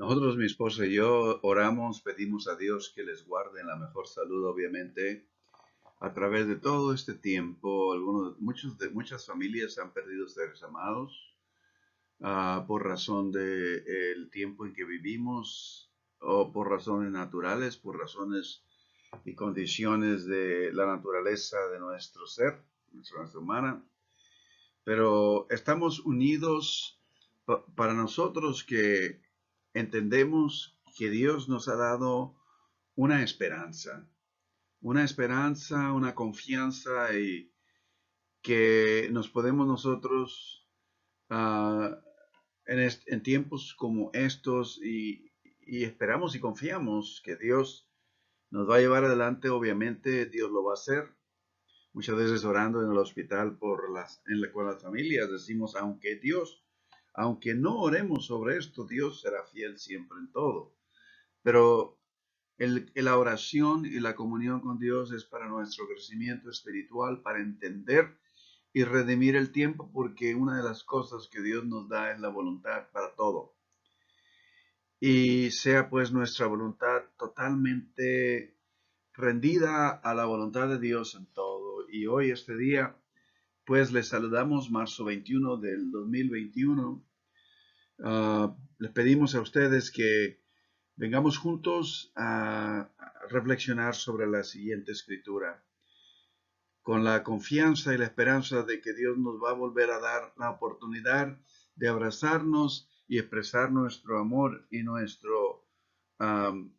Nosotros, mi esposa y yo, oramos, pedimos a Dios que les guarde en la mejor salud, obviamente, a través de todo este tiempo. Muchas familias han perdido seres amados por razón de el tiempo en que vivimos, o por razones naturales, por razones y condiciones de la naturaleza de nuestro ser, nuestra raza humana. Pero estamos unidos para nosotros que entendemos que Dios nos ha dado una esperanza, una confianza y que nos podemos nosotros ah, en tiempos como estos y esperamos y confiamos que Dios nos va a llevar adelante. Obviamente Dios lo va a hacer. Muchas veces orando en el hospital con las familias decimos, aunque no oremos sobre esto, Dios será fiel siempre en todo. Pero la oración y la comunión con Dios es para nuestro crecimiento espiritual, para entender y redimir el tiempo, porque una de las cosas que Dios nos da es la voluntad para todo. Y sea pues nuestra voluntad totalmente rendida a la voluntad de Dios en todo. Y hoy, este día, pues les saludamos marzo 21 del 2021. Les pedimos a ustedes que vengamos juntos a reflexionar sobre la siguiente escritura, con la confianza y la esperanza de que Dios nos va a volver a dar la oportunidad de abrazarnos y expresar nuestro amor y nuestro um,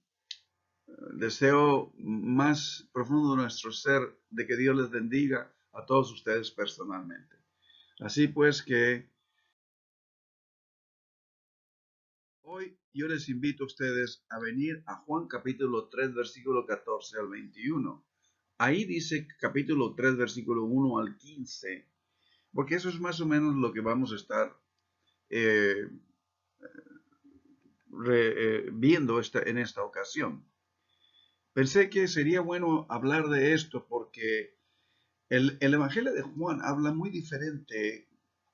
deseo más profundo de nuestro ser, de que Dios les bendiga a todos ustedes personalmente. Así pues que hoy yo les invito a ustedes a venir a Juan capítulo 3, versículo 14 al 21. Ahí dice capítulo 3, versículo 1 al 15, porque eso es más o menos lo que vamos a estar eh, viendo en esta ocasión. Pensé que sería bueno hablar de esto porque el Evangelio de Juan habla muy diferente,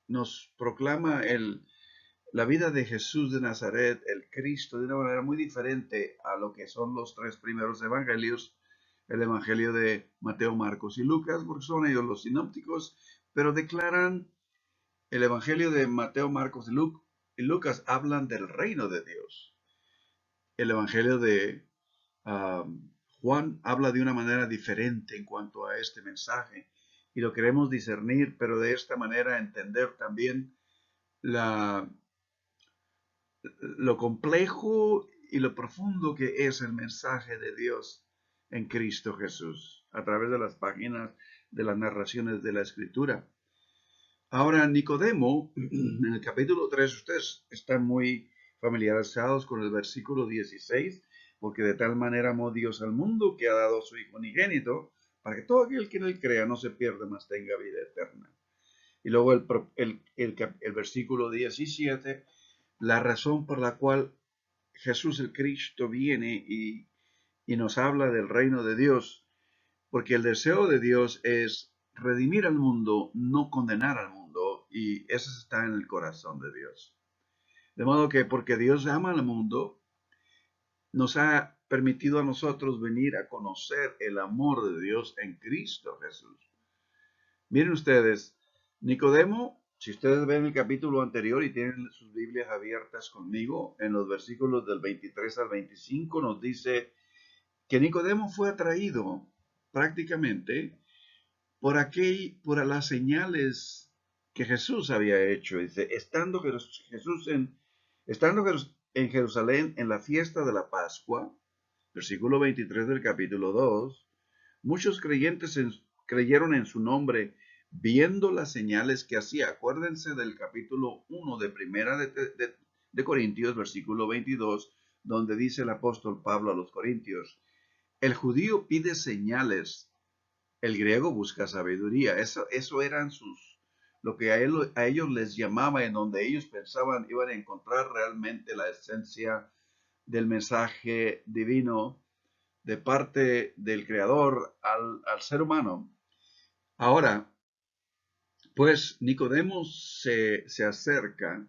nos proclama la vida de Jesús de Nazaret, el Cristo, de una manera muy diferente a lo que son los tres primeros evangelios, el Evangelio de Mateo, Marcos y Lucas, porque son ellos los sinópticos, pero declaran el Evangelio de Mateo, Marcos y Lucas hablan del reino de Dios. El Evangelio de Juan habla de una manera diferente en cuanto a este mensaje y lo queremos discernir, pero de esta manera entender también la, lo complejo y lo profundo que es el mensaje de Dios en Cristo Jesús a través de las páginas de las narraciones de la Escritura. Ahora, Nicodemo, en el capítulo 3, ustedes están muy familiarizados con el versículo 16, porque de tal manera amó Dios al mundo que ha dado a su Hijo unigénito, para que todo aquel que en él crea no se pierda, mas tenga vida eterna. Y luego el versículo 17, la razón por la cual Jesús el Cristo viene y nos habla del reino de Dios, porque el deseo de Dios es redimir al mundo, no condenar al mundo, y eso está en el corazón de Dios. De modo que porque Dios ama al mundo, nos ha permitido a nosotros venir a conocer el amor de Dios en Cristo Jesús. Miren ustedes, Nicodemo, si ustedes ven el capítulo anterior y tienen sus Biblias abiertas conmigo, en los versículos del 23 al 25 nos dice que Nicodemo fue atraído prácticamente por las señales que Jesús había hecho. Dice, estando en Jerusalén en la fiesta de la Pascua, versículo 23 del capítulo 2, muchos creyeron en su nombre, viendo las señales que hacía. Acuérdense del capítulo 1 de Primera de Corintios, versículo 22, donde dice el apóstol Pablo a los Corintios, el judío pide señales, el griego busca sabiduría. Eso eran lo que a ellos les llamaba, en donde ellos pensaban iban a encontrar realmente la esencia del mensaje divino de parte del Creador al ser humano. Ahora, pues Nicodemo se acerca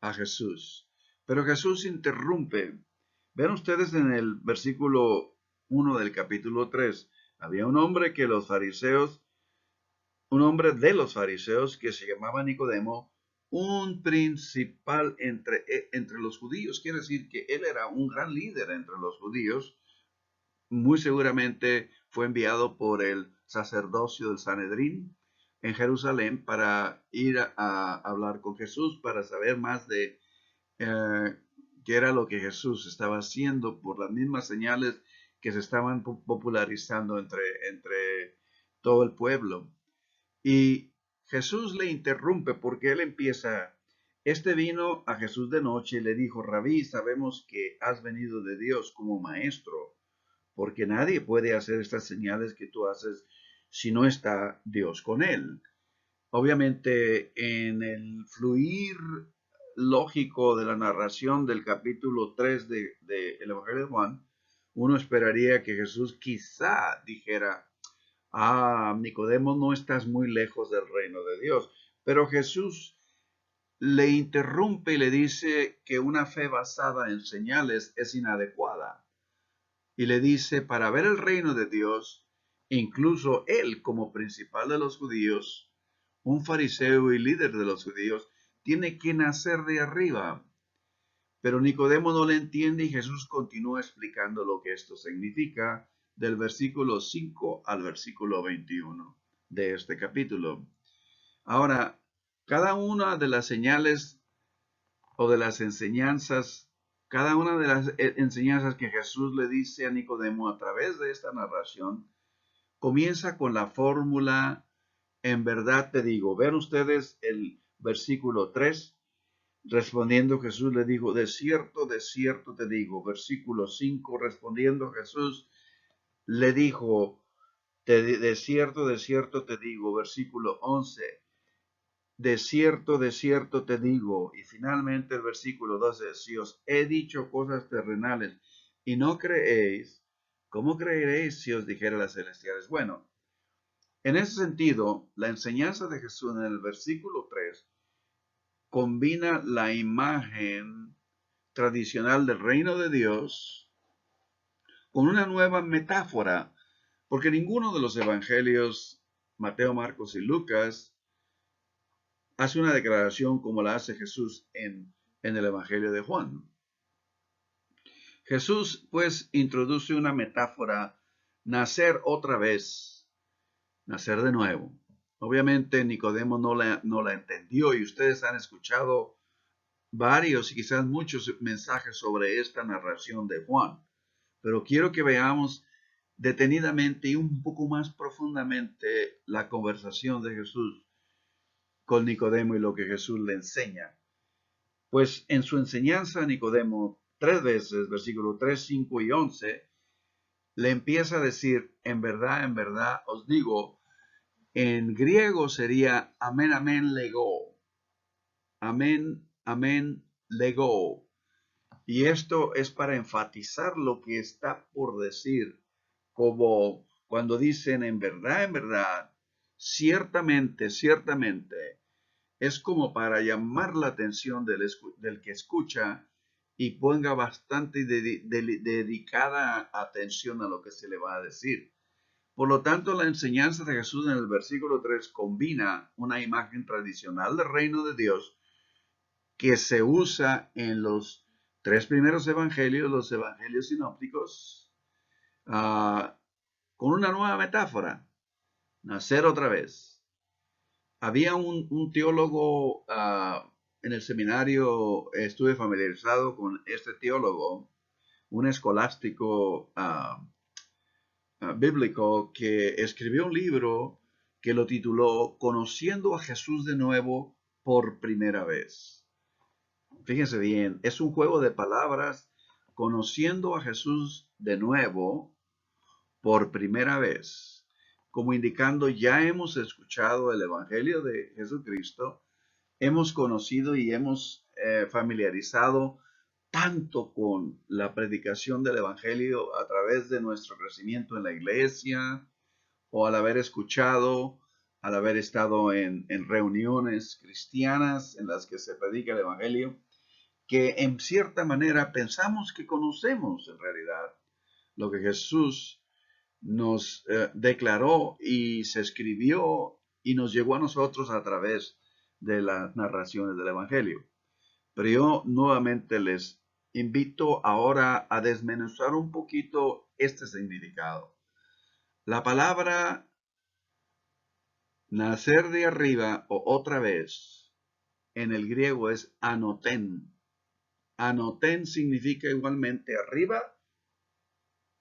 a Jesús Pero Jesús interrumpe. Ven ustedes en el versículo 1 del capítulo 3. Había un hombre de los fariseos que se llamaba Nicodemo, un principal entre los judíos. Quiere decir que él era un gran líder entre los judíos. Muy seguramente fue enviado por el sacerdocio del Sanedrín en Jerusalén para ir a hablar con Jesús, para saber más de eh, qué era lo que Jesús estaba haciendo por las mismas señales que se estaban popularizando entre todo el pueblo. Y Jesús le interrumpe porque él empieza, este vino a Jesús de noche y le dijo, Rabí, sabemos que has venido de Dios como maestro, porque nadie puede hacer estas señales que tú haces si no está Dios con él. Obviamente, en el fluir lógico de la narración del capítulo 3 de el Evangelio de Juan, uno esperaría que Jesús quizá dijera, Nicodemo, no estás muy lejos del reino de Dios. Pero Jesús le interrumpe y le dice que una fe basada en señales es inadecuada. Y le dice, para ver el reino de Dios, incluso él como principal de los judíos, un fariseo y líder de los judíos, tiene que nacer de arriba. Pero Nicodemo no le entiende y Jesús continúa explicando lo que esto significa del versículo 5 al versículo 21 de este capítulo. Ahora, cada una de las señales o de las enseñanzas, cada una de las enseñanzas que Jesús le dice a Nicodemo a través de esta narración, comienza con la fórmula, en verdad te digo. Vean ustedes el versículo 3. Respondiendo Jesús le dijo, de cierto te digo. Versículo 5, respondiendo Jesús le dijo, de cierto te digo. Versículo 11, de cierto te digo. Y finalmente el versículo 12, si os he dicho cosas terrenales y no creéis, ¿cómo creeréis si os dijera las celestiales? Bueno, en ese sentido, la enseñanza de Jesús en el versículo 3 combina la imagen tradicional del reino de Dios con una nueva metáfora, porque ninguno de los evangelios, Mateo, Marcos y Lucas, hace una declaración como la hace Jesús en el evangelio de Juan. Jesús pues introduce una metáfora, nacer otra vez, nacer de nuevo. Obviamente Nicodemo no la entendió y ustedes han escuchado varios y quizás muchos mensajes sobre esta narración de Juan. Pero quiero que veamos detenidamente y un poco más profundamente la conversación de Jesús con Nicodemo y lo que Jesús le enseña. Pues en su enseñanza a Nicodemo, 3 veces, versículos 3, 5 y 11, le empieza a decir, en verdad, os digo, en griego sería amén, amén, lego. Amén, amén, lego. Y esto es para enfatizar lo que está por decir, como cuando dicen en verdad, ciertamente, es como para llamar la atención del que escucha y ponga bastante dedicada atención a lo que se le va a decir. Por lo tanto, la enseñanza de Jesús en el versículo 3 combina una imagen tradicional del reino de Dios que se usa en los 3 primeros evangelios, los evangelios sinópticos, con una nueva metáfora, nacer otra vez. Había un teólogo en el seminario, estuve familiarizado con este teólogo, un escolástico bíblico que escribió un libro que lo tituló Conociendo a Jesús de nuevo por primera vez. Fíjense bien, es un juego de palabras, conociendo a Jesús de nuevo por primera vez, como indicando ya hemos escuchado el Evangelio de Jesucristo, hemos conocido y hemos familiarizado tanto con la predicación del Evangelio a través de nuestro crecimiento en la iglesia o al haber escuchado, al haber estado en reuniones cristianas en las que se predica el Evangelio, que en cierta manera pensamos que conocemos en realidad lo que Jesús nos declaró y se escribió y nos llegó a nosotros a través de las narraciones del Evangelio. Pero yo nuevamente les invito ahora a desmenuzar un poquito este significado. La palabra nacer de arriba o otra vez en el griego es anoten. Anoten significa igualmente arriba,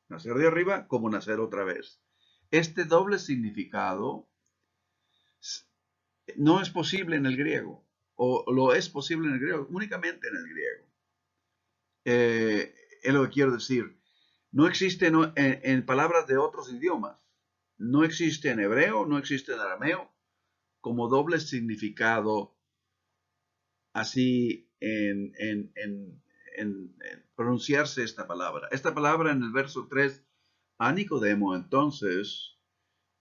nacer de arriba, como nacer otra vez. Este doble significado no es posible en el griego, o lo es posible en el griego, únicamente en el griego. Es lo que quiero decir. No existe en palabras de otros idiomas. No existe en hebreo, no existe en arameo, como doble significado así en pronunciarse esta palabra. Esta palabra en el verso 3, a Nicodemo, entonces,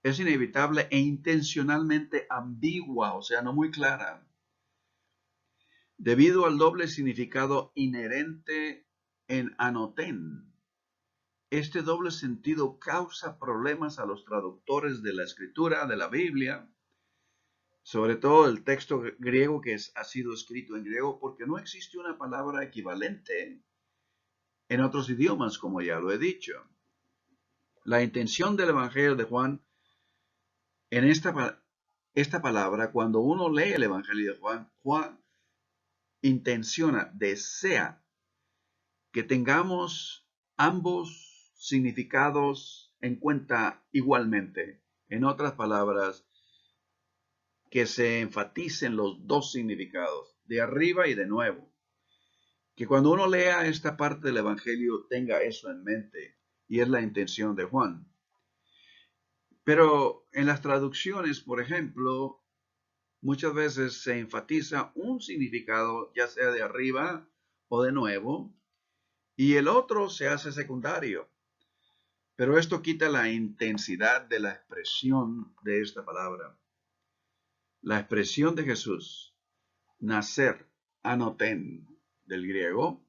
es inevitable e intencionalmente ambigua, o sea, no muy clara, debido al doble significado inherente en anoten. Este doble sentido causa problemas a los traductores de la escritura, de la Biblia, sobre todo el texto griego que ha sido escrito en griego, porque no existe una palabra equivalente en otros idiomas, como ya lo he dicho. La intención del Evangelio de Juan en esta palabra, cuando uno lee el Evangelio de Juan, Juan intenciona, desea que tengamos ambos significados en cuenta igualmente. En otras palabras, que se enfaticen los dos significados, de arriba y de nuevo. Que cuando uno lea esta parte del Evangelio tenga eso en mente, y es la intención de Juan. Pero en las traducciones, por ejemplo, muchas veces se enfatiza un significado, ya sea de arriba o de nuevo, y el otro se hace secundario. Pero esto quita la intensidad de la expresión de esta palabra. La expresión de Jesús, nacer, anoten, del griego,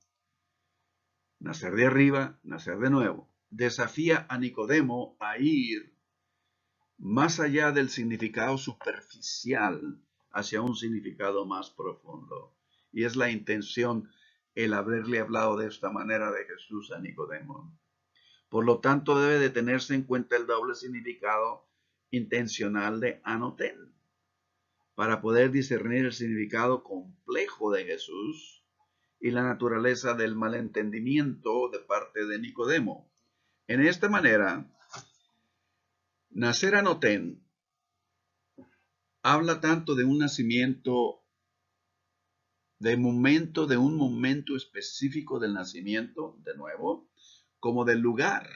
nacer de arriba, nacer de nuevo, desafía a Nicodemo a ir más allá del significado superficial hacia un significado más profundo. Y es la intención el haberle hablado de esta manera de Jesús a Nicodemo. Por lo tanto, debe de tenerse en cuenta el doble significado intencional de anoten para poder discernir el significado complejo de Jesús y la naturaleza del malentendimiento de parte de Nicodemo. En esta manera, nacer anoten habla tanto de un nacimiento, de un momento específico del nacimiento, de nuevo, como del lugar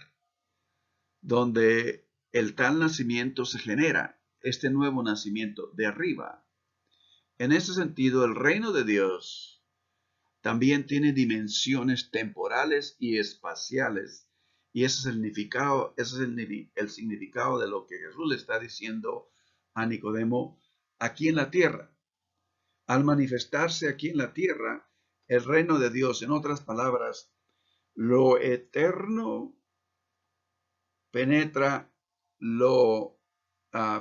donde el tal nacimiento se genera, este nuevo nacimiento de arriba. En ese sentido, el reino de Dios también tiene dimensiones temporales y espaciales. Y ese es el significado, el significado de lo que Jesús le está diciendo a Nicodemo aquí en la tierra. Al manifestarse aquí en la tierra, el reino de Dios, en otras palabras, lo eterno penetra lo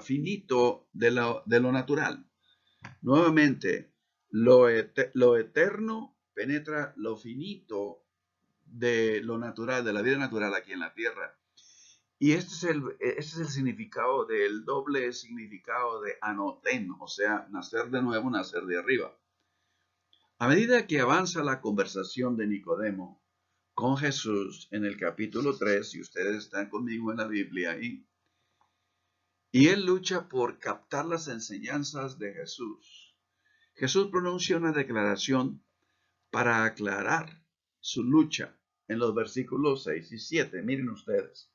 finito de lo natural. Nuevamente, lo eterno penetra lo finito de lo natural, de la vida natural aquí en la tierra. Y este es el significado del doble significado de anoten, o sea, nacer de nuevo, nacer de arriba. A medida que avanza la conversación de Nicodemo con Jesús en el capítulo 3, si ustedes están conmigo en la Biblia ahí, y él lucha por captar las enseñanzas de Jesús. Jesús pronuncia una declaración para aclarar su lucha en los versículos 6 y 7. Miren ustedes.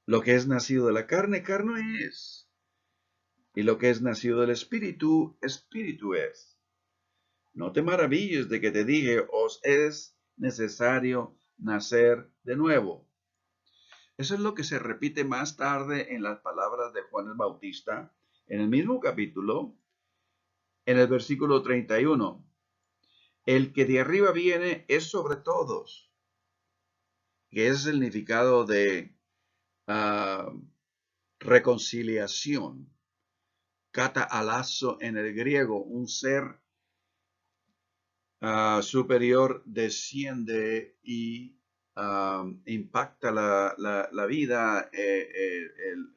Lo que es nacido de la carne, carne es. Y lo que es nacido del espíritu, espíritu es. No te maravilles de que te dije, os es necesario nacer de nuevo. Eso es lo que se repite más tarde en las palabras de Juan el Bautista, en el mismo capítulo, en el versículo 31. El que de arriba viene es sobre todos, que es el significado de ah, reconciliación. Kata alazo en el griego, un ser superior desciende y impacta la vida, el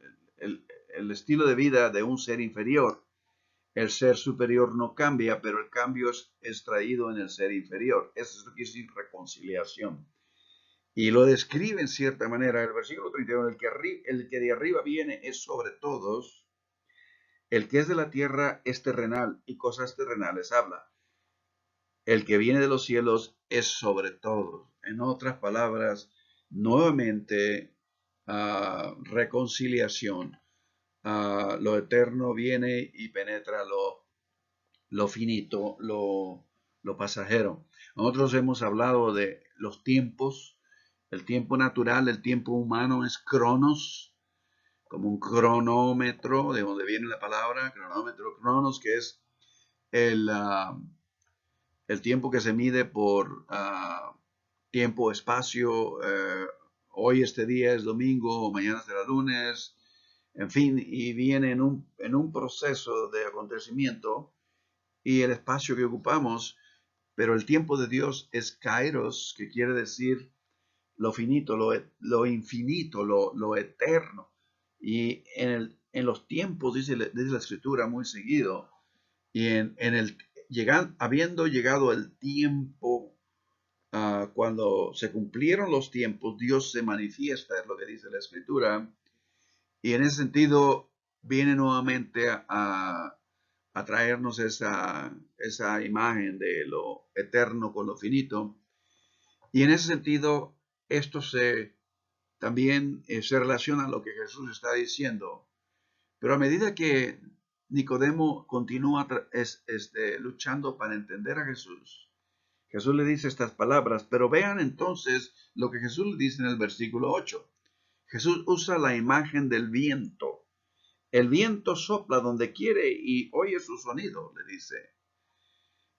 estilo de vida de un ser inferior. El ser superior no cambia, pero el cambio es traído en el ser inferior. Eso es lo que es reconciliación. Y lo describe en cierta manera. El versículo 31, el que de arriba viene es sobre todos, el que es de la tierra es terrenal y cosas terrenales habla. El que viene de los cielos es sobre todos. En otras palabras, nuevamente, reconciliación. Lo eterno viene y penetra lo finito, lo pasajero. Nosotros hemos hablado de los tiempos. El tiempo natural, el tiempo humano es cronos, como un cronómetro, de donde viene la palabra cronómetro, cronos, que es el, el tiempo que se mide por tiempo, espacio. Hoy este día es domingo, mañana será lunes, en fin, y viene en un proceso de acontecimiento y el espacio que ocupamos, pero el tiempo de Dios es kairos, que quiere decir lo finito, lo infinito, lo eterno. Y en los tiempos, dice la escritura muy seguido, y habiendo llegado el tiempo, cuando se cumplieron los tiempos, Dios se manifiesta, es lo que dice la escritura, y en ese sentido viene nuevamente a traernos esa imagen de lo eterno con lo finito. Y en ese sentido, esto también se relaciona a lo que Jesús está diciendo. Pero a medida que Nicodemo continúa luchando para entender a Jesús, Jesús le dice estas palabras, pero vean entonces lo que Jesús le dice en el versículo 8. Jesús usa la imagen del viento. El viento sopla donde quiere y oye su sonido, le dice.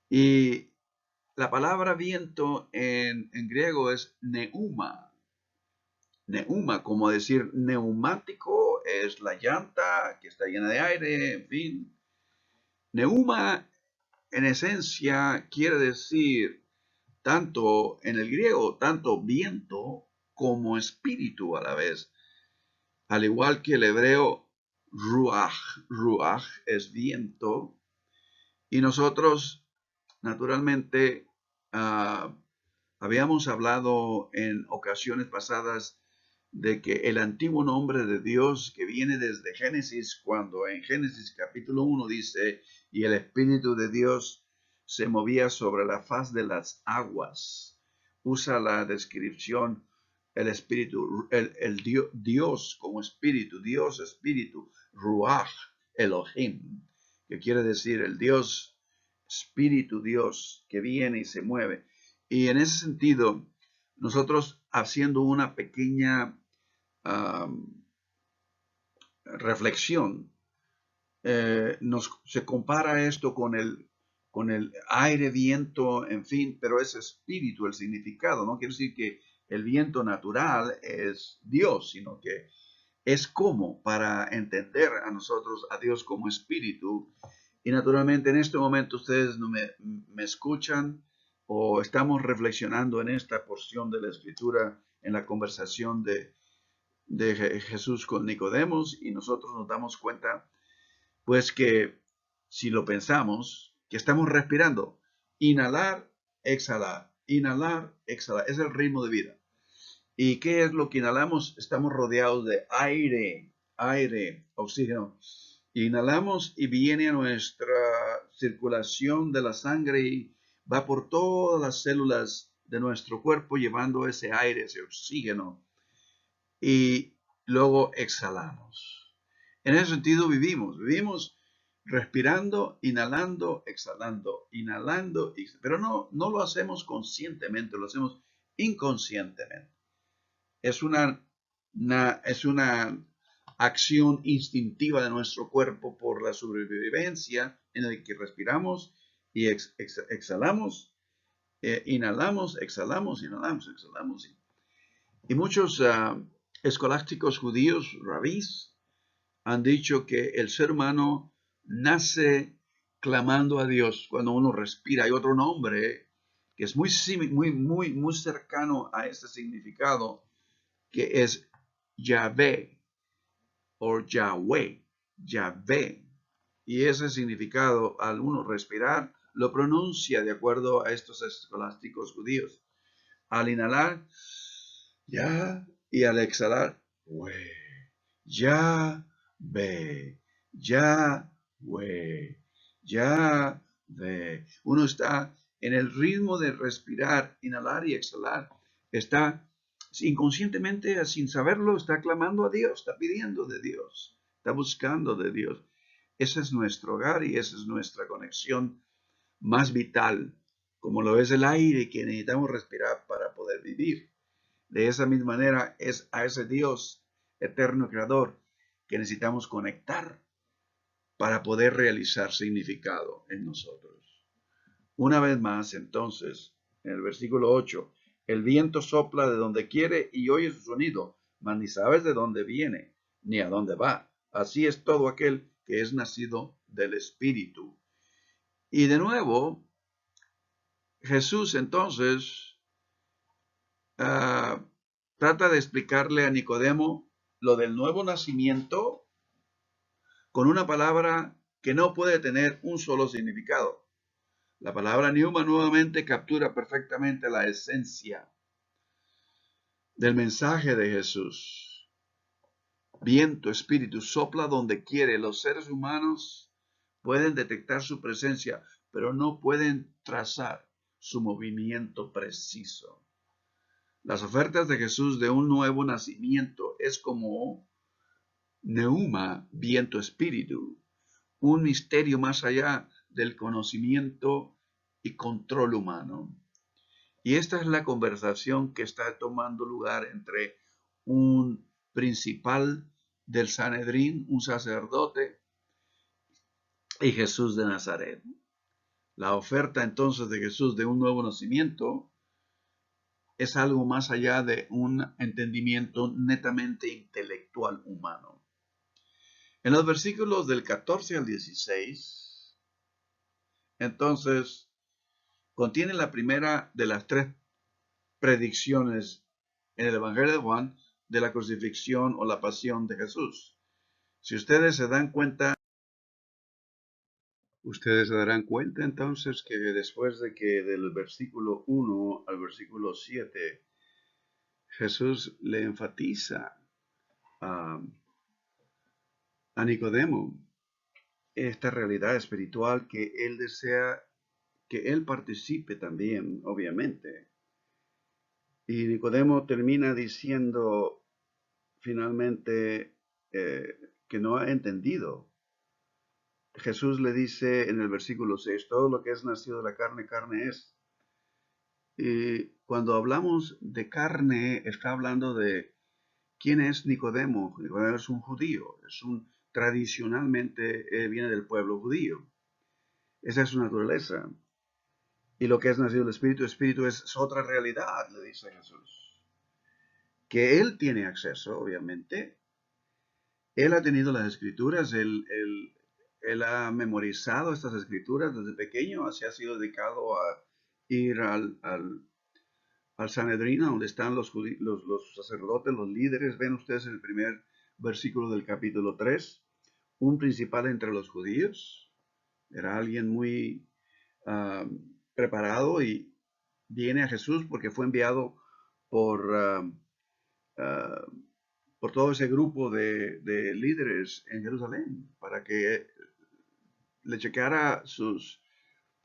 Y la palabra viento en griego es neuma. Neuma, como decir neumático, es la llanta que está llena de aire, en fin. Neuma, en esencia, quiere decir tanto en el griego, tanto viento como espíritu a la vez. Al igual que el hebreo ruach es viento, y nosotros, naturalmente, habíamos hablado en ocasiones pasadas de que el antiguo nombre de Dios que viene desde Génesis, cuando en Génesis capítulo 1 dice, y el Espíritu de Dios se movía sobre la faz de las aguas, usa la descripción, el Espíritu, Dios como Espíritu, Dios Espíritu, Ruach, Elohim, que quiere decir el Dios, Espíritu Dios, que viene y se mueve. Y en ese sentido, nosotros haciendo una pequeña reflexión, se compara esto con el aire, viento, en fin, pero es espíritu el significado. No quiere decir que el viento natural es Dios, sino que es como para entender a nosotros, a Dios como espíritu. Y naturalmente en este momento ustedes no me escuchan o estamos reflexionando en esta porción de la escritura, en la conversación de Jesús con Nicodemos, y nosotros nos damos cuenta, pues que si lo pensamos, que estamos respirando, inhalar, exhalar, es el ritmo de vida. ¿Y qué es lo que inhalamos? Estamos rodeados de aire, oxígeno. Inhalamos y viene a nuestra circulación de la sangre y va por todas las células de nuestro cuerpo llevando ese aire, ese oxígeno, y luego exhalamos. En ese sentido vivimos respirando, inhalando, pero no lo hacemos conscientemente, lo hacemos inconscientemente. Es es una acción instintiva de nuestro cuerpo por la sobrevivencia en el que respiramos y exhalamos, inhalamos, exhalamos, inhalamos, exhalamos. Y muchos escolásticos judíos, rabís, han dicho que el ser humano nace clamando a Dios cuando uno respira. Hay otro nombre que es muy cercano a este significado, que es Yahvé o Yahweh, Yahvé. Y ese significado, al uno respirar, lo pronuncia de acuerdo a estos escolásticos judíos. Al inhalar, ya, y al exhalar, we, ya, ve, ya, we, ya, ve. Uno está en el ritmo de respirar, inhalar y exhalar. Está inconscientemente, sin saberlo, está clamando a Dios, está pidiendo de Dios, está buscando de Dios. Ese es nuestro hogar y esa es nuestra conexión más vital, como lo es el aire que necesitamos respirar para poder vivir. De esa misma manera es a ese Dios eterno creador que necesitamos conectar para poder realizar significado en nosotros. Una vez más, entonces, en el versículo 8, el viento sopla de donde quiere y oye su sonido, mas ni sabes de dónde viene ni a dónde va. Así es todo aquel que es nacido del Espíritu. Y de nuevo, Jesús entonces trata de explicarle a Nicodemo lo del nuevo nacimiento con una palabra que no puede tener un solo significado. La palabra Neuma nuevamente captura perfectamente la esencia del mensaje de Jesús. Viento, espíritu, sopla donde quiere. Los seres humanos pueden detectar su presencia, pero no pueden trazar su movimiento preciso. Las ofertas de Jesús de un nuevo nacimiento es como Neuma, viento, espíritu, un misterio más allá del conocimiento y control humano. Y esta es la conversación que está tomando lugar entre un principal del Sanedrín, un sacerdote, y Jesús de Nazaret. La oferta entonces de Jesús de un nuevo nacimiento es algo más allá de un entendimiento netamente intelectual humano. En los versículos del 14 al 16, entonces, contiene la primera de las tres predicciones en el Evangelio de Juan de la crucifixión o la pasión de Jesús. Si ustedes se dan cuenta, ustedes se darán cuenta entonces que después de que del versículo 1 al versículo 7, Jesús le enfatiza a Nicodemo esta realidad espiritual que él desea que él participe también, obviamente. Y Nicodemo termina diciendo finalmente que no ha entendido. Jesús le dice en el versículo 6, todo lo que es nacido de la carne, carne es. Y cuando hablamos de carne, está hablando de quién es Nicodemo. Nicodemo es un judío, tradicionalmente viene del pueblo judío. Esa es su naturaleza. Y lo que es nacido del Espíritu, Espíritu es otra realidad, le dice Jesús. Que él tiene acceso, obviamente. Él ha tenido las escrituras, él ha memorizado estas escrituras desde pequeño, se ha sido dedicado a ir al Sanedrín, donde están los sacerdotes, los líderes. Ven ustedes el primer versículo del capítulo 3. Un principal entre los judíos. Era alguien muy preparado y viene a Jesús porque fue enviado por, por todo ese grupo de líderes en Jerusalén para que le checara sus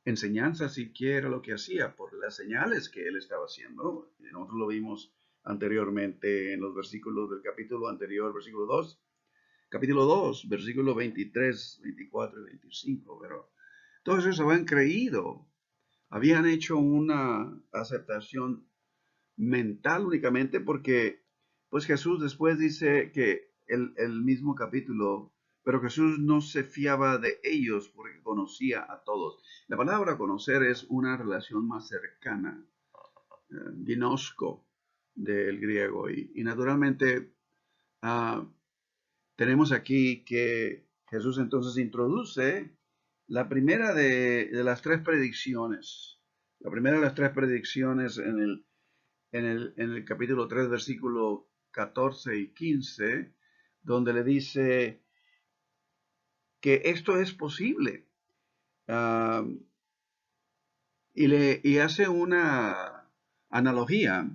enseñanzas siquiera lo que hacía por las señales que él estaba haciendo. Nosotros lo vimos anteriormente en los versículos del capítulo anterior, versículo 2, capítulo 2, versículo 23, 24 y 25. Pero todos ellos habían creído, habían hecho una aceptación mental únicamente porque pues Jesús después dice que el mismo capítulo pero Jesús no se fiaba de ellos porque conocía a todos. La palabra conocer es una relación más cercana, ginosko del griego. Y naturalmente ah, tenemos aquí que Jesús entonces introduce la primera de las tres predicciones. La primera de las tres predicciones en el capítulo 3, versículo 14 y 15, donde le dice que esto es posible. Ah, y hace una analogía,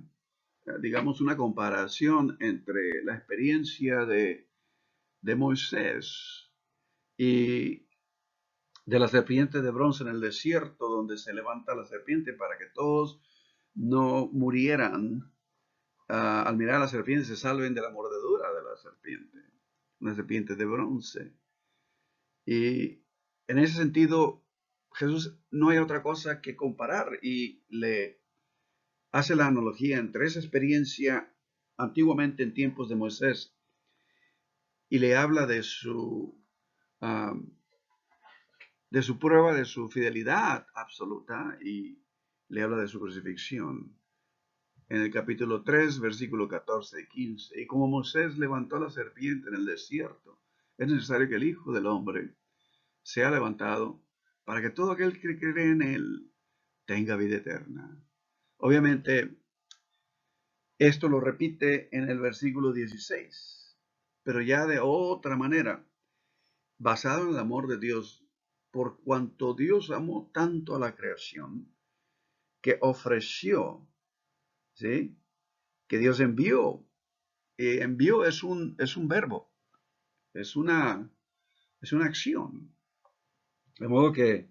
digamos una comparación entre la experiencia de Moisés y de la serpiente de bronce en el desierto, donde se levanta la serpiente para que todos no murieran al mirar a la serpiente, se salven de la mordedura de la serpiente, una serpiente de bronce. Y en ese sentido, Jesús no hay otra cosa que comparar y le hace la analogía entre esa experiencia antiguamente en tiempos de Moisés y le habla um, de su prueba, de su fidelidad absoluta y le habla de su crucifixión. En el capítulo 3, versículo 14 y 15. Y como Moisés levantó la serpiente en el desierto, es necesario que el Hijo del Hombre sea levantado para que todo aquel que cree en él tenga vida eterna. Obviamente, esto lo repite en el versículo 16, pero ya de otra manera, basado en el amor de Dios, por cuanto Dios amó tanto a la creación, que ofreció, ¿sí? Que Dios envió. Envió es un verbo, es una, es una acción. De modo que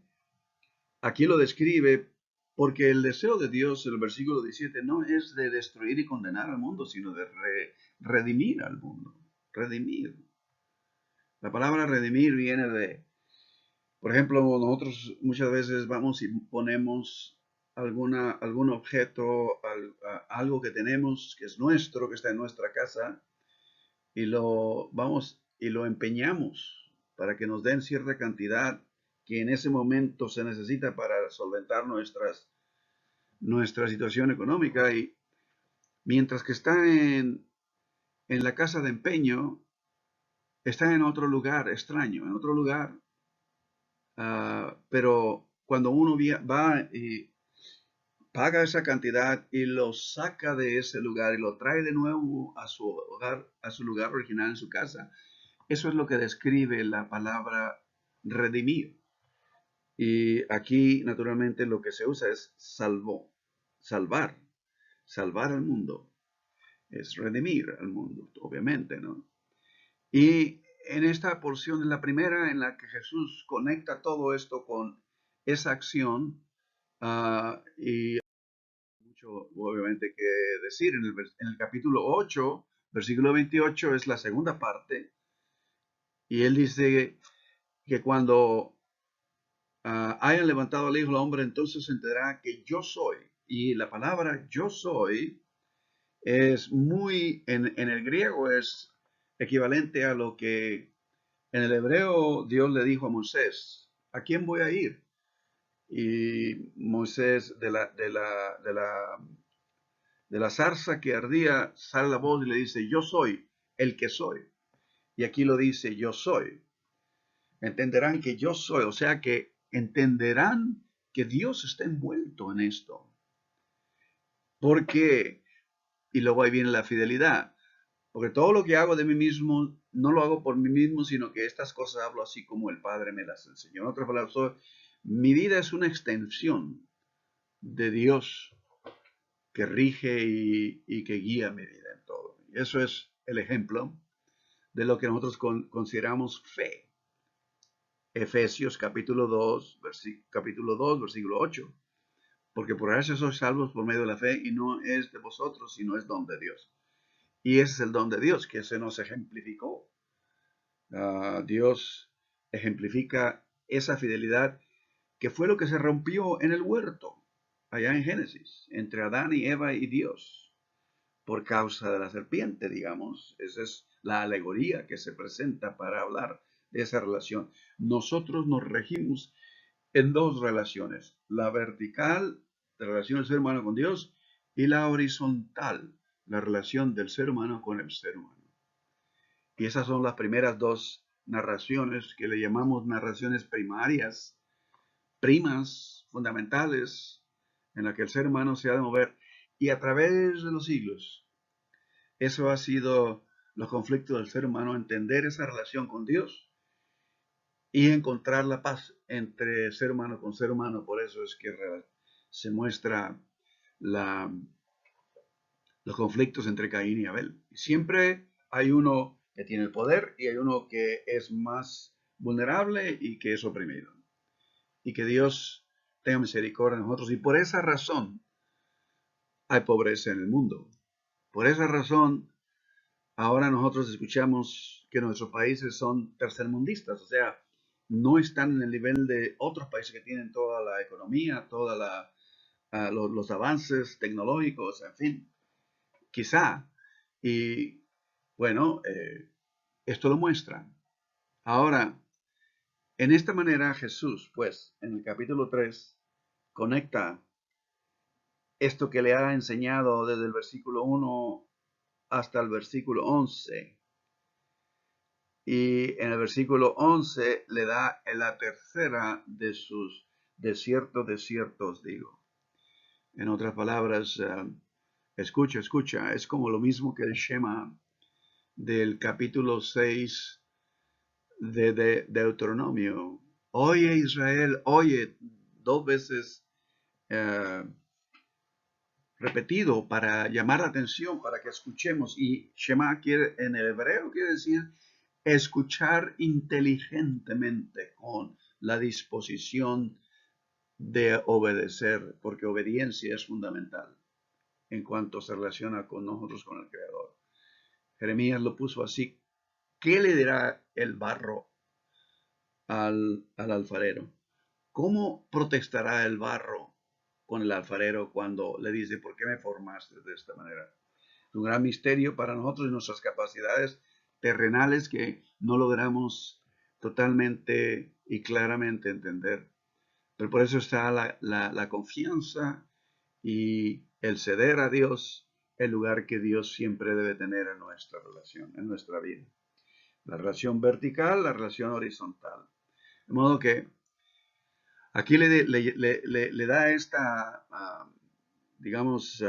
aquí lo describe porque el deseo de Dios, el versículo 17, no es de destruir y condenar al mundo, sino de redimir al mundo. Redimir. La palabra redimir viene de, por ejemplo, nosotros muchas veces vamos y ponemos algún objeto, algo que tenemos, que es nuestro, que está en nuestra casa, y lo vamos y lo empeñamos para que nos den cierta cantidad que en ese momento se necesita para solventar nuestra situación económica. Y mientras que está en la casa de empeño, está en otro lugar extraño, en otro lugar. Pero cuando uno va y paga esa cantidad y lo saca de ese lugar y lo trae de nuevo a su hogar, a su lugar original en su casa, eso es lo que describe la palabra redimir. Y aquí, naturalmente, lo que se usa es salvar, salvar al mundo. Es redimir al mundo, obviamente, ¿no? Y en esta porción, en la primera, en la que Jesús conecta todo esto con esa acción, y mucho, obviamente, que decir. En el capítulo 8, versículo 28, es la segunda parte, y él dice que cuando hayan levantado al Hijo del Hombre, entonces se entenderá que yo soy. Y la palabra yo soy es en el griego es equivalente a lo que en el hebreo Dios le dijo a Moisés: ¿a quién voy a ir? Y Moisés de la zarza que ardía sale la voz y le dice: yo soy el que soy. Y aquí lo dice: yo soy. Entenderán que yo soy, o sea que entenderán que Dios está envuelto en esto. Porque, y luego ahí viene la fidelidad, porque todo lo que hago de mí mismo, no lo hago por mí mismo, sino que estas cosas hablo así como el Padre me las enseñó. En otras palabras, mi vida es una extensión de Dios que rige y que guía mi vida en todo. Y eso es el ejemplo de lo que nosotros consideramos fe. Efesios capítulo 2, versículo 8. Porque por gracia sois salvos por medio de la fe, y no es de vosotros, sino es don de Dios. Y ese es el don de Dios que se nos ejemplificó. Dios ejemplifica esa fidelidad que fue lo que se rompió en el huerto, allá en Génesis, entre Adán y Eva y Dios, por causa de la serpiente, digamos. Esa es la alegoría que se presenta para hablar esa relación. Nosotros nos regimos en dos relaciones, la vertical, la relación del ser humano con Dios, y la horizontal, la relación del ser humano con el ser humano. Y esas son las primeras dos narraciones que le llamamos narraciones primarias, primas, fundamentales, en la que el ser humano se ha de mover. Y a través de los siglos, eso ha sido los conflictos del ser humano, entender esa relación con Dios y encontrar la paz entre ser humano con ser humano. Por eso es que se muestra la, los conflictos entre Caín y Abel. Siempre hay uno que tiene el poder y hay uno que es más vulnerable y que es oprimido. Y que Dios tenga misericordia de nosotros. Y por esa razón hay pobreza en el mundo. Por esa razón ahora nosotros escuchamos que nuestros países son tercermundistas, o sea, no están en el nivel de otros países que tienen toda la economía, todos los avances tecnológicos, en fin, quizá. Y bueno, esto lo muestra. Ahora, en esta manera Jesús, pues, en el capítulo 3, conecta esto que le ha enseñado desde el versículo 1 hasta el versículo 11. Y en el versículo 11 le da la tercera de sus desiertos, digo. En otras palabras, escucha, es como lo mismo que el Shema del capítulo 6 de Deuteronomio. Oye Israel, oye, dos veces eh, repetido para llamar la atención, para que escuchemos. Y Shema quiere, en el hebreo quiere decir escuchar inteligentemente con la disposición de obedecer, porque obediencia es fundamental en cuanto se relaciona con nosotros, con el Creador. Jeremías lo puso así. ¿Qué le dirá el barro al alfarero? ¿Cómo protestará el barro con el alfarero cuando le dice, ¿por qué me formaste de esta manera? Es un gran misterio para nosotros y nuestras capacidades terrenales que no logramos totalmente y claramente entender. Pero por eso está la confianza y el ceder a Dios, el lugar que Dios siempre debe tener en nuestra relación, en nuestra vida. La relación vertical, la relación horizontal. De modo que aquí le da esta, digamos,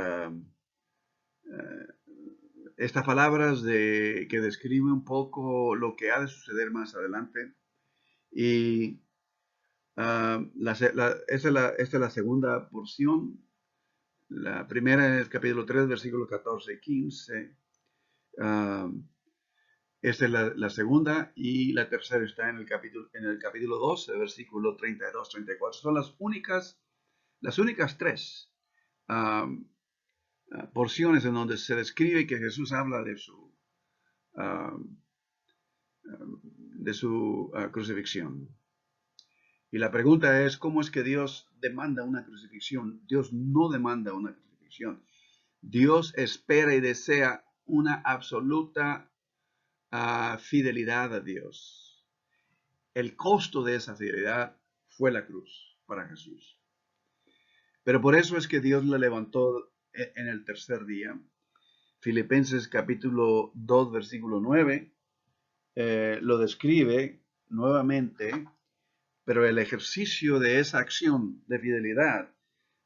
estas palabras que describe un poco lo que ha de suceder más adelante. Y esta es la segunda porción. La primera es capítulo 3, versículos 14 y 15. Esta es la segunda y la tercera está en el capítulo 12, versículo 32, 34. Son las únicas tres porciones en donde se describe que Jesús habla de su crucifixión. Y la pregunta es, ¿cómo es que Dios demanda una crucifixión? Dios no demanda una crucifixión. Dios espera y desea una absoluta fidelidad a Dios. El costo de esa fidelidad fue la cruz para Jesús. Pero por eso es que Dios le levantó en el tercer día. Filipenses capítulo 2, versículo 9, lo describe nuevamente, pero el ejercicio de esa acción de fidelidad,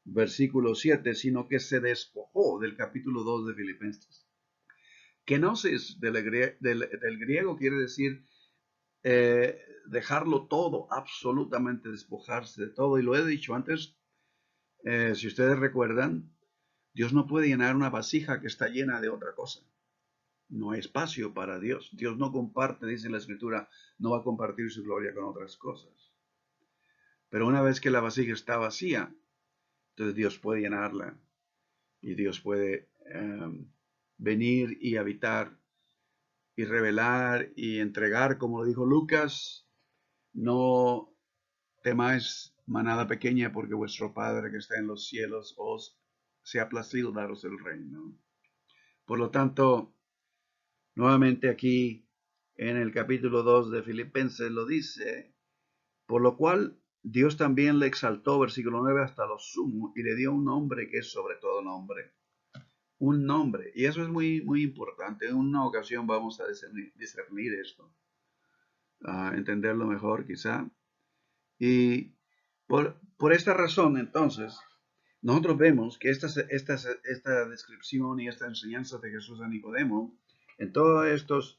versículo 7, sino que se despojó del capítulo 2 de Filipenses. Kenosis del griego quiere decir dejarlo todo, absolutamente despojarse de todo. Y lo he dicho antes, si ustedes recuerdan, Dios no puede llenar una vasija que está llena de otra cosa. No hay espacio para Dios. Dios no comparte, dice la Escritura, no va a compartir su gloria con otras cosas. Pero una vez que la vasija está vacía, entonces Dios puede llenarla y Dios puede venir y habitar y revelar y entregar, como lo dijo Lucas, no temáis manada pequeña, porque vuestro Padre que está en los cielos os se ha placido daros el reino. Por lo tanto, nuevamente aquí en el capítulo 2 de Filipenses lo dice, por lo cual Dios también le exaltó, versículo 9, hasta lo sumo y le dio un nombre que es sobre todo nombre. Un nombre. Y eso es muy, muy importante. En una ocasión vamos a discernir esto, a entenderlo mejor quizá. Y por esta razón, entonces, nosotros vemos que esta descripción y esta enseñanza de Jesús a Nicodemo, en todos estos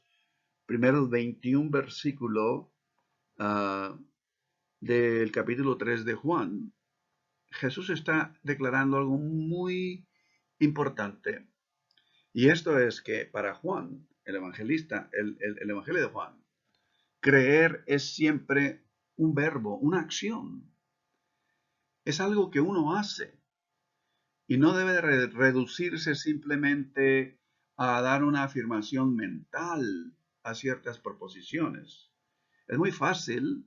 primeros 21 versículos del capítulo 3 de Juan, Jesús está declarando algo muy importante. Y esto es que para Juan, el evangelista, el evangelio de Juan, creer es siempre un verbo, una acción. Es algo que uno hace y no debe reducirse simplemente a dar una afirmación mental a ciertas proposiciones. Es muy fácil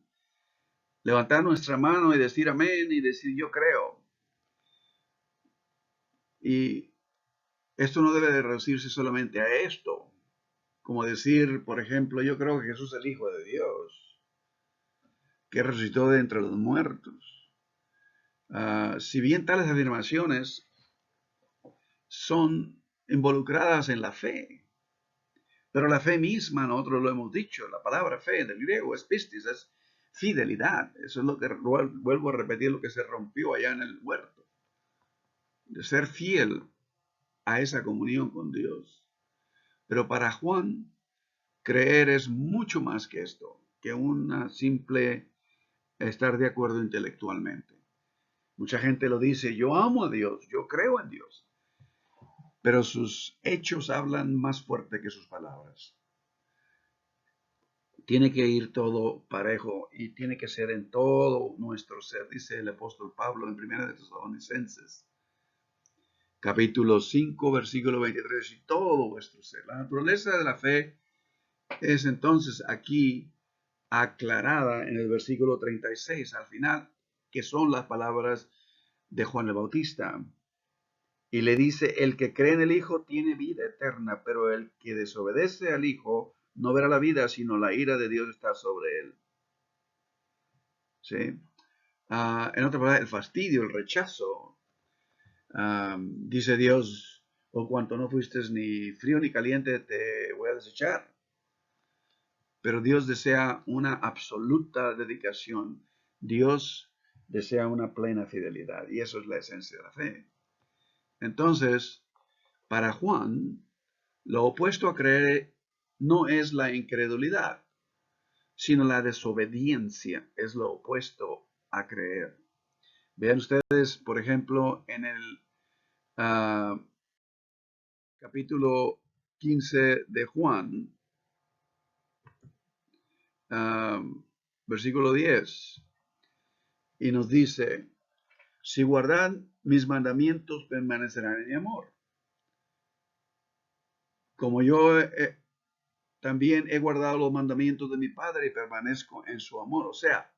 levantar nuestra mano y decir amén y decir yo creo. Y esto no debe de reducirse solamente a esto, como decir, por ejemplo, yo creo que Jesús es el Hijo de Dios, que resucitó de entre los muertos. Si bien tales afirmaciones son involucradas en la fe, pero la fe misma, nosotros lo hemos dicho, la palabra fe del griego es pistis, es fidelidad. Eso es lo que vuelvo a repetir, lo que se rompió allá en el huerto, de ser fiel a esa comunión con Dios. Pero para Juan, creer es mucho más que esto, que una simple estar de acuerdo intelectualmente. Mucha gente lo dice, yo amo a Dios, yo creo en Dios, pero sus hechos hablan más fuerte que sus palabras. Tiene que ir todo parejo y tiene que ser en todo nuestro ser, dice el apóstol Pablo en 1 de Tesalonicenses, capítulo 5, versículo 23, y todo vuestro ser. La naturaleza de la fe es entonces aquí aclarada en el versículo 36, al final, que son las palabras de Juan el Bautista. Y le dice, el que cree en el Hijo tiene vida eterna, pero el que desobedece al Hijo no verá la vida, sino la ira de Dios está sobre él. ¿Sí? En otra palabra, el fastidio, el rechazo. Dice Dios, por cuanto no fuiste ni frío ni caliente, te voy a desechar. Pero Dios desea una absoluta dedicación. Dios desea una plena fidelidad. Y eso es la esencia de la fe. Entonces, para Juan, lo opuesto a creer no es la incredulidad, sino la desobediencia. Es lo opuesto a creer. Vean ustedes, por ejemplo, en el capítulo 15 de Juan, versículo 10, y nos dice, si guardan mis mandamientos, permanecerán en mi amor. Como yo también he guardado los mandamientos de mi Padre y permanezco en su amor. O sea,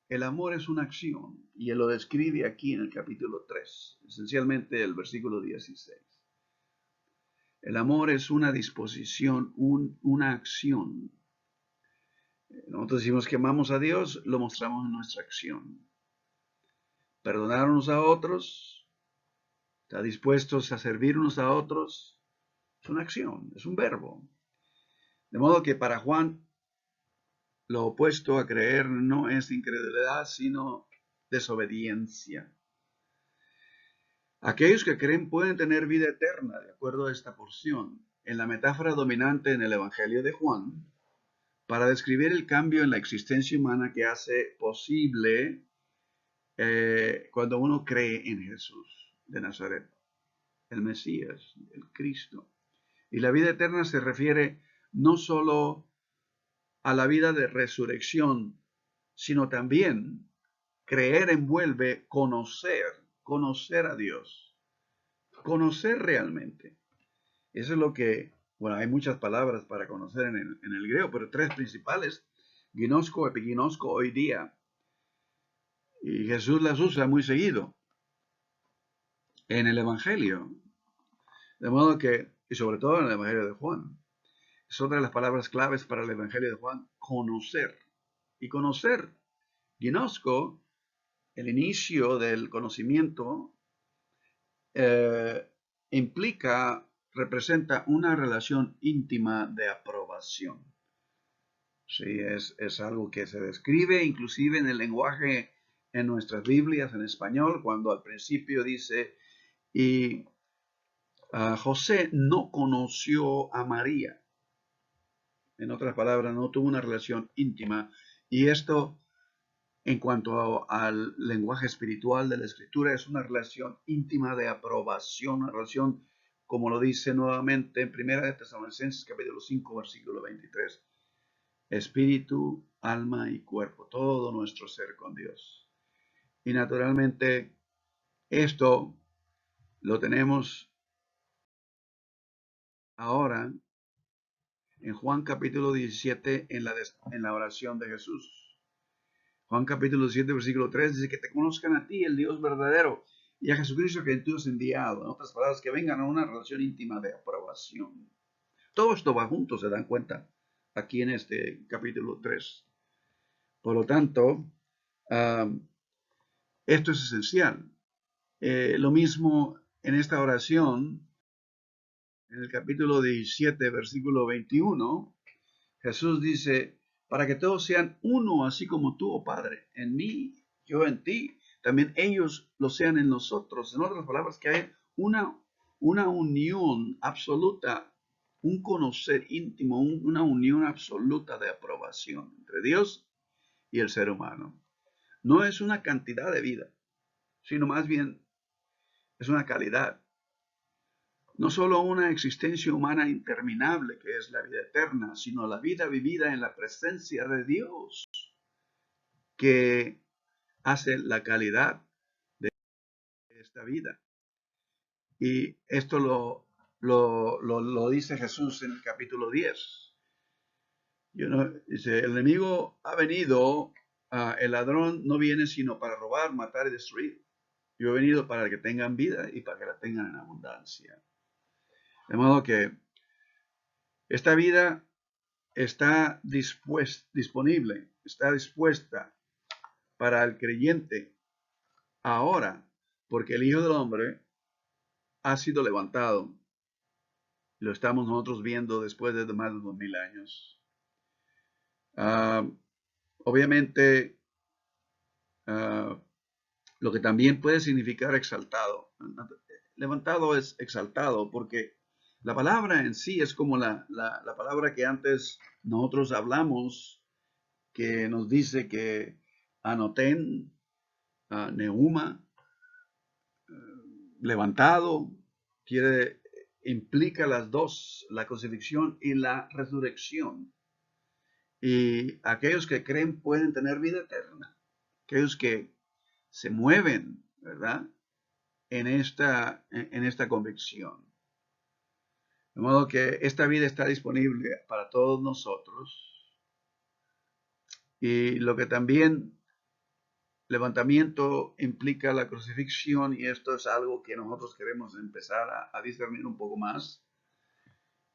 el amor es una acción y él lo describe aquí en el capítulo 3, esencialmente el versículo 16. El amor es una disposición, una acción. Nosotros decimos que amamos a Dios, lo mostramos en nuestra acción. Perdonarnos a otros, estar dispuestos a servirnos a otros, es una acción, es un verbo. De modo que para Juan, lo opuesto a creer no es incredulidad, sino desobediencia. Aquellos que creen pueden tener vida eterna, de acuerdo a esta porción. En la metáfora dominante en el Evangelio de Juan, para describir el cambio en la existencia humana que hace posible cuando uno cree en Jesús de Nazaret, el Mesías, el Cristo. Y la vida eterna se refiere no solo a la vida de resurrección, sino también creer envuelve conocer a Dios, conocer realmente. Eso es lo que, bueno, hay muchas palabras para conocer en el griego, pero tres principales, ginosko, epiginosko, hoy día. Y Jesús las usa muy seguido en el Evangelio. De modo que, y sobre todo en el Evangelio de Juan. es otra de las palabras claves para el Evangelio de Juan, conocer. Y conocer, ginosko, el inicio del conocimiento, implica, representa una relación íntima de aprobación. Sí, es algo que se describe inclusive en el lenguaje en nuestras Biblias en español, cuando al principio dice, y José no conoció a María. En otras palabras, no tuvo una relación íntima. Y esto, en cuanto al lenguaje espiritual de la Escritura, es una relación íntima de aprobación, una relación, como lo dice nuevamente en 1 Tesalonicenses capítulo 5, versículo 23. Espíritu, alma y cuerpo, todo nuestro ser con Dios. Y naturalmente, esto lo tenemos ahora en Juan capítulo 17 en la oración de Jesús. Juan capítulo 7 versículo 3 dice que te conozcan a ti, el Dios verdadero, y a Jesucristo que tú has enviado. En otras palabras, que vengan a una relación íntima de aprobación. Todo esto va junto, se dan cuenta, aquí en este capítulo 3. Por lo tanto, esto es esencial. Lo mismo en esta oración, en el capítulo 17, versículo 21, Jesús dice, para que todos sean uno, así como tú, oh Padre, en mí, yo en ti, también ellos lo sean en nosotros. En otras palabras, que hay una unión absoluta, un conocer íntimo, una unión absoluta de aprobación entre Dios y el ser humano. No es una cantidad de vida, sino más bien es una calidad. No solo una existencia humana interminable, que es la vida eterna, sino la vida vivida en la presencia de Dios, que hace la calidad de esta vida. Y esto lo dice Jesús en el capítulo 10. Dice, el enemigo ha venido, el ladrón no viene sino para robar, matar y destruir. Yo he venido para que tengan vida y para que la tengan en abundancia. De modo que esta vida está disponible, está dispuesta para el creyente ahora, porque el Hijo del Hombre ha sido levantado. Lo estamos nosotros viendo después de más de 2000 años. Obviamente, lo que también puede significar exaltado. Levantado es exaltado, porque la palabra en sí es como la palabra que antes nosotros hablamos, que nos dice que anoten, neuma, levantado, implica las dos, la crucifixión y la resurrección. Y aquellos que creen pueden tener vida eterna. Aquellos que se mueven, ¿verdad? En esta convicción. De modo que esta vida está disponible para todos nosotros. Y lo que también levantamiento implica la crucifixión, y esto es algo que nosotros queremos empezar a discernir un poco más.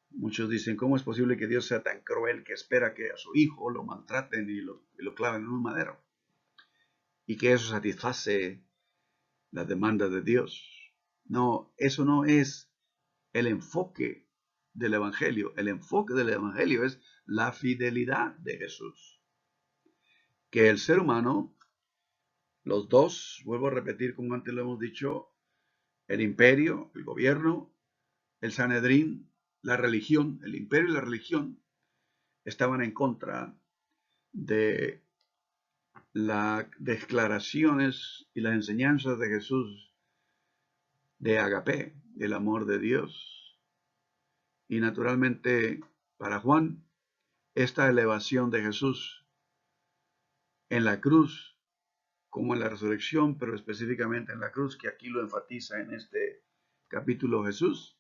Muchos dicen, ¿cómo es posible que Dios sea tan cruel que espera que a su hijo lo maltraten y lo claven en un madero? Y que eso satisface la demanda de Dios. No, eso no es el enfoque del Evangelio. El enfoque del Evangelio es la fidelidad de Jesús. Que el ser humano, los dos, vuelvo a repetir como antes lo hemos dicho, el imperio, el gobierno, el Sanedrín, la religión, el imperio y la religión estaban en contra de las declaraciones y las enseñanzas de Jesús de agape, del amor de Dios. Y naturalmente para Juan, esta elevación de Jesús en la cruz, como en la resurrección, pero específicamente en la cruz, que aquí lo enfatiza en este capítulo Jesús,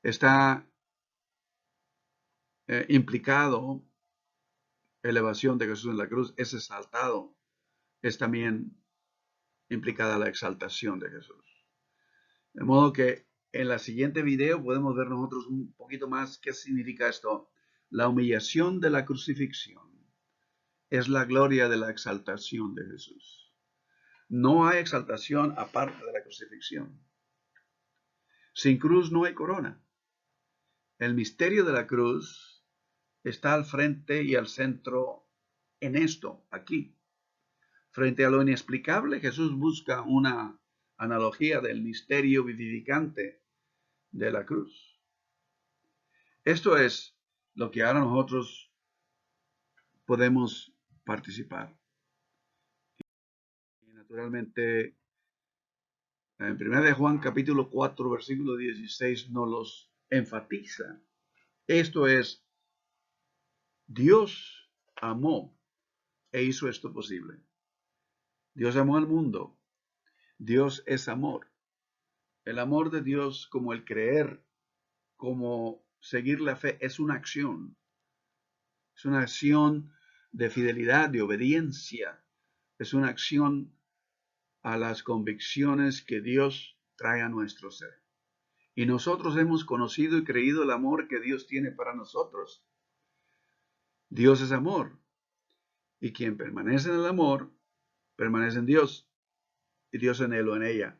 está implicado elevación de Jesús en la cruz, es exaltado, es también implicada la exaltación de Jesús. De modo que en la siguiente video podemos ver nosotros un poquito más qué significa esto. La humillación de la crucifixión es la gloria de la exaltación de Jesús. No hay exaltación aparte de la crucifixión. Sin cruz no hay corona. El misterio de la cruz está al frente y al centro en esto, aquí. Frente a lo inexplicable, Jesús busca una analogía del misterio vivificante de la cruz. Esto es lo que ahora nosotros podemos participar. Y naturalmente, en 1 de Juan capítulo 4, versículo 16 nos los enfatiza. Esto es, Dios amó e hizo esto posible. Dios amó al mundo. Dios es amor. El amor de Dios, como el creer, como seguir la fe, es una acción. Es una acción de fidelidad, de obediencia. Es una acción a las convicciones que Dios trae a nuestro ser. Y nosotros hemos conocido y creído el amor que Dios tiene para nosotros. Dios es amor. Y quien permanece en el amor, permanece en Dios. Y Dios en él o en ella.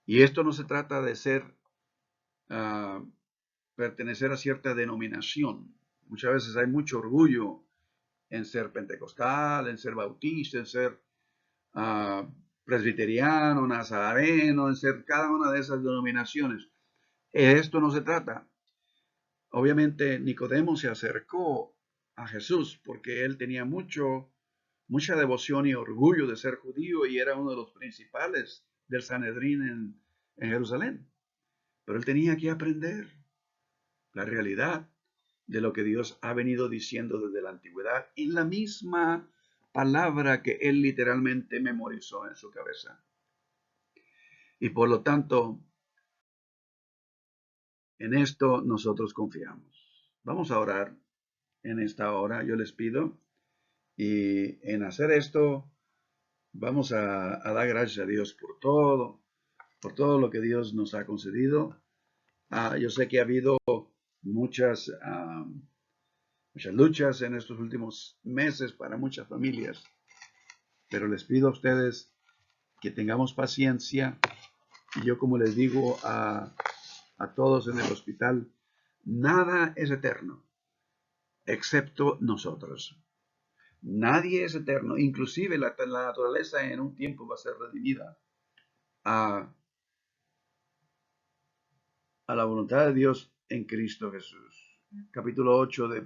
Y esto no se trata de ser, pertenecer a cierta denominación. Muchas veces hay mucho orgullo en ser pentecostal, en ser bautista, en ser presbiteriano, nazareno, en ser cada una de esas denominaciones. Esto no se trata. Obviamente Nicodemo se acercó a Jesús porque él tenía mucha devoción y orgullo de ser judío y era uno de los principales del Sanedrín en Jerusalén. Pero él tenía que aprender la realidad de lo que Dios ha venido diciendo desde la antigüedad en la misma palabra que él literalmente memorizó en su cabeza. Y por lo tanto, en esto nosotros confiamos. Vamos a orar en esta hora, yo les pido. Y en hacer esto, vamos a dar gracias a Dios por todo lo que Dios nos ha concedido. Yo sé que ha habido muchas luchas en estos últimos meses para muchas familias, pero les pido a ustedes que tengamos paciencia. Y yo, como les digo a todos en el hospital, nada es eterno, excepto nosotros. Nadie es eterno, inclusive la naturaleza en un tiempo va a ser redimida a la voluntad de Dios en Cristo Jesús. Capítulo 8 de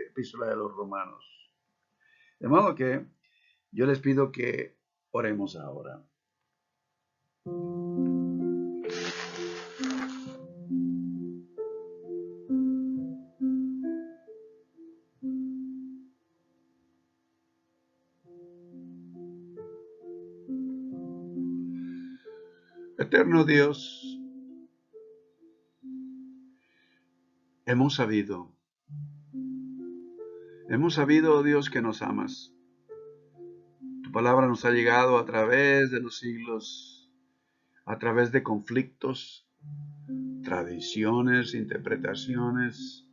Epístola de los Romanos. De modo que yo les pido que oremos ahora. Eterno Dios, hemos sabido, oh Dios, que nos amas. Tu palabra nos ha llegado a través de los siglos, a través de conflictos, tradiciones, interpretaciones,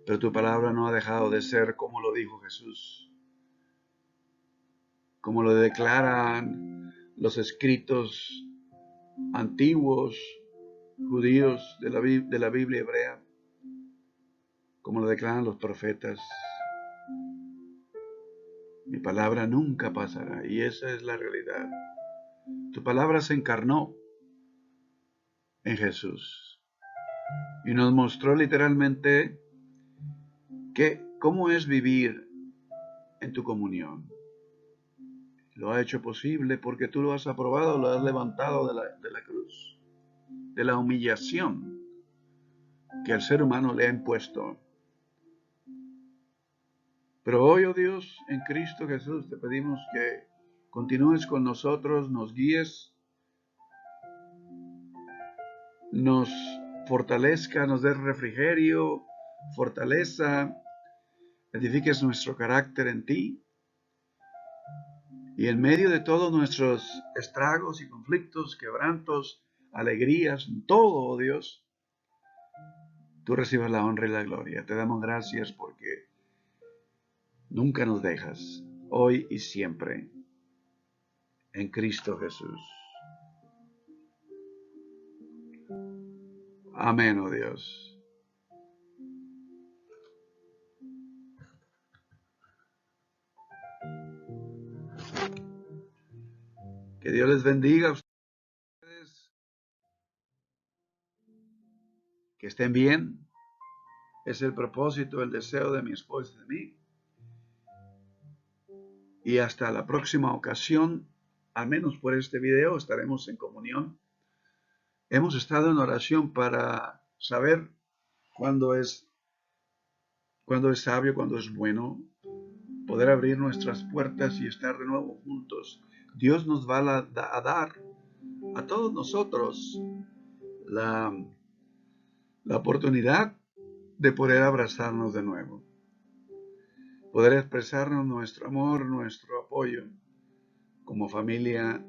pero tu palabra no ha dejado de ser como lo dijo Jesús, como lo declaran los escritos antiguos judíos de la Biblia hebrea, como lo declaran los profetas. Mi palabra nunca pasará, y esa es la realidad. Tu palabra se encarnó en Jesús y nos mostró literalmente cómo es vivir en tu comunión. Lo ha hecho posible porque tú lo has aprobado, lo has levantado de la cruz, de la humillación que el ser humano le ha impuesto. Pero hoy, oh Dios, en Cristo Jesús, te pedimos que continúes con nosotros, nos guíes, nos fortalezca, nos des refrigerio, fortaleza, edifiques nuestro carácter en ti. Y en medio de todos nuestros estragos y conflictos, quebrantos, alegrías, en todo, oh Dios, tú recibes la honra y la gloria. Te damos gracias porque nunca nos dejas, hoy y siempre, en Cristo Jesús. Amén, oh Dios. Que Dios les bendiga a ustedes, que estén bien. Es el propósito, el deseo de mi esposa y de mí. Y hasta la próxima ocasión, al menos por este video, estaremos en comunión. Hemos estado en oración para saber cuándo es sabio, cuándo es bueno, poder abrir nuestras puertas y estar de nuevo juntos. Dios nos va a dar a todos nosotros la oportunidad de poder abrazarnos de nuevo, poder expresarnos nuestro amor, nuestro apoyo como familia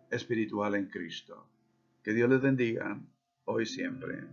espiritual en Cristo. Que Dios les bendiga hoy y siempre.